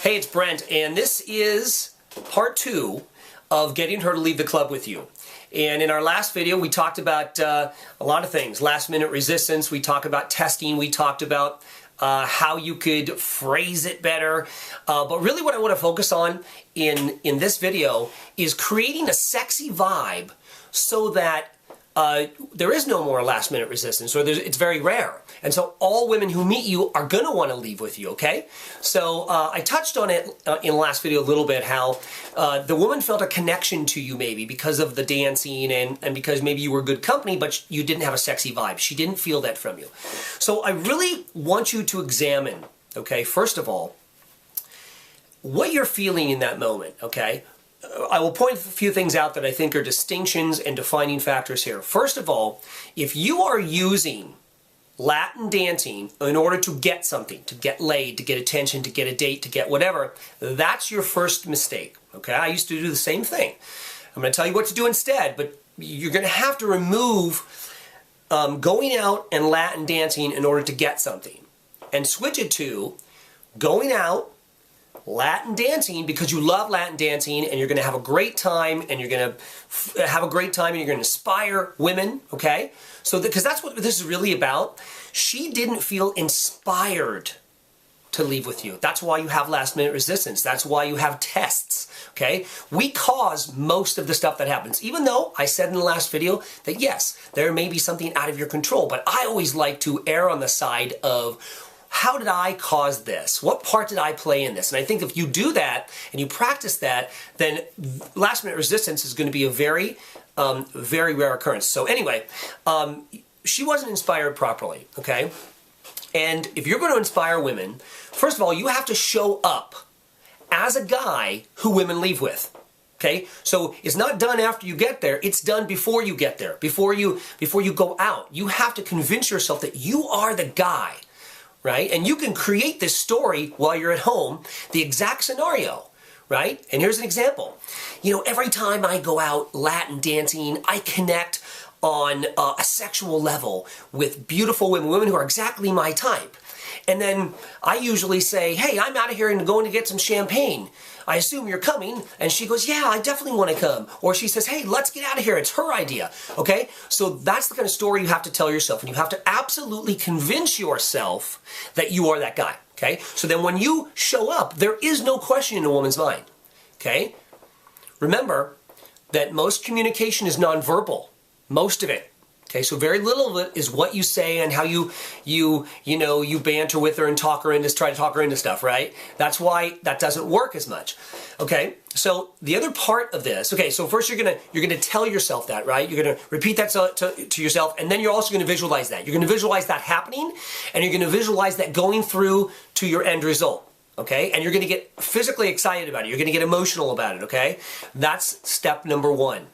Hey, it's Brent, and this is part 2 of getting her to leave the club with you. And in our last video, we talked about a lot of things. Last minute resistance, we talked about testing, we talked about how you could phrase it better. But really what I want to focus on in this video is creating a sexy vibe so that there is no more last minute resistance, or it's very rare. And so all women who meet you are going to want to leave with you, okay? So I touched on it in the last video a little bit, how the woman felt a connection to you maybe because of the dancing and because maybe you were good company, but you didn't have a sexy vibe. She didn't feel that from you. So I really want you to examine, okay, first of all, what you're feeling in that moment, okay? I will point a few things out that I think are distinctions and defining factors here. First of all, if you are using Latin dancing in order to get something, to get laid, to get attention, to get a date, to get whatever, that's your first mistake, okay? I used to do the same thing. I'm going to tell you what to do instead, but you're going to have to remove going out and Latin dancing in order to get something and switch it to going out Latin dancing because you love Latin dancing and you're going to have a great time and you're going to have a great time and you're going to inspire women, okay? So because that's what this is really about. She didn't feel inspired to leave with you. That's why you have last minute resistance. That's why you have tests, okay? We cause most of the stuff that happens, even though I said in the last video that yes, there may be something out of your control, but I always like to err on the side of how did I cause this? What part did I play in this? And I think if you do that and you practice that, then last minute resistance is going to be a very, very rare occurrence. So anyway, she wasn't inspired properly, okay? And if you're going to inspire women, first of all, you have to show up as a guy who women leave with. Okay, so it's not done after you get there, it's done before you get there, before you go out. You have to convince yourself that you are the guy. Right? And you can create this story while you're at home, the exact scenario, right? And here's an example. You know, every time I go out Latin dancing, I connect on a sexual level with beautiful women, women who are exactly my type. And then I usually say, hey, I'm out of here and going to get some champagne. I assume you're coming. And she goes, yeah, I definitely want to come. Or she says, hey, let's get out of here. It's her idea. Okay? So that's the kind of story you have to tell yourself. And you have to absolutely convince yourself that you are that guy. Okay? So then when you show up, there is no question in a woman's mind. Okay? Remember that most communication is nonverbal. Most of it. Okay, so very little of it is what you say and how you banter with her and try to talk her into stuff, right? That's why that doesn't work as much. Okay, so the other part of this, okay, so first you're gonna tell yourself that, right? You're gonna repeat that to yourself, and then you're also gonna visualize that. You're gonna visualize that happening, and you're gonna visualize that going through to your end result. Okay, and you're gonna get physically excited about it. You're gonna get emotional about it. Okay, that's step number 1.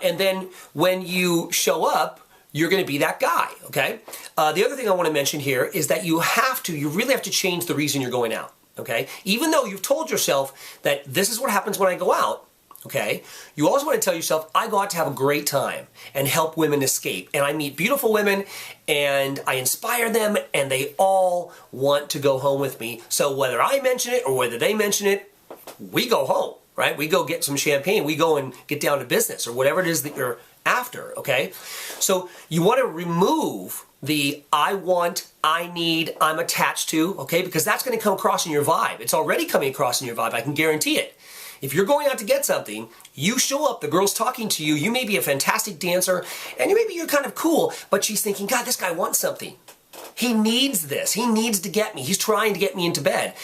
And then when you show up, you're going to be that guy, okay? The other thing I want to mention here is that you really have to change the reason you're going out, okay? Even though you've told yourself that this is what happens when I go out, okay? You also want to tell yourself, I go out to have a great time and help women escape. And I meet beautiful women and I inspire them and they all want to go home with me. So whether I mention it or whether they mention it, we go home. Right? We go get some champagne, we go and get down to business or whatever it is that you're after, okay? So you want to remove the I want, I need, I'm attached to, okay? Because that's going to come across in your vibe. It's already coming across in your vibe, I can guarantee it. If you're going out to get something, you show up, the girl's talking to you, you may be a fantastic dancer, and maybe you're kind of cool, but she's thinking, God, this guy wants something. He needs this. He needs to get me. He's trying to get me into bed.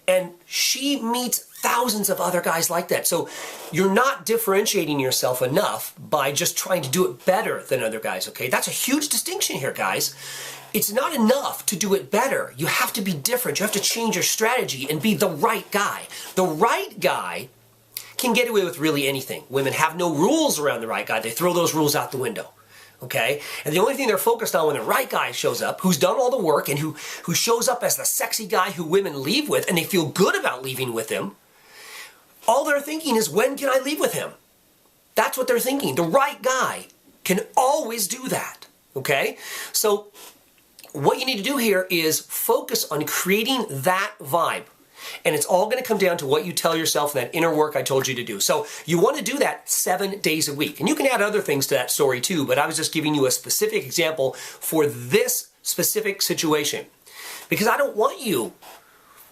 And she meets thousands of other guys like that. So you're not differentiating yourself enough by just trying to do it better than other guys, okay? That's a huge distinction here, guys. It's not enough to do it better. You have to be different. You have to change your strategy and be the right guy. The right guy can get away with really anything. Women have no rules around the right guy. They throw those rules out the window. Okay? And the only thing they're focused on when the right guy shows up, who's done all the work and who shows up as the sexy guy who women leave with and they feel good about leaving with him, all they're thinking is, when can I leave with him? That's what they're thinking. The right guy can always do that. Okay? So what you need to do here is focus on creating that vibe. And it's all going to come down to what you tell yourself and that inner work I told you to do. So you want to do that 7 days a week. And you can add other things to that story too, but I was just giving you a specific example for this specific situation. Because I don't want you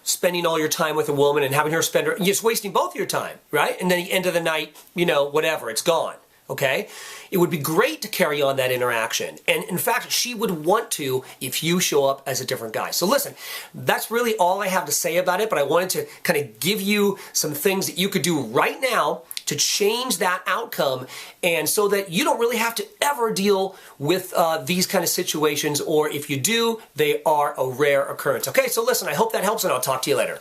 spending all your time with a woman and having her spend her, just wasting both of your time, right? And then at the end of the night, whatever, it's gone. Okay? It would be great to carry on that interaction. And in fact, she would want to if you show up as a different guy. So listen, that's really all I have to say about it, but I wanted to kind of give you some things that you could do right now to change that outcome, and so that you don't really have to ever deal with these kind of situations, or if you do, they are a rare occurrence. Okay, so listen, I hope that helps, and I'll talk to you later.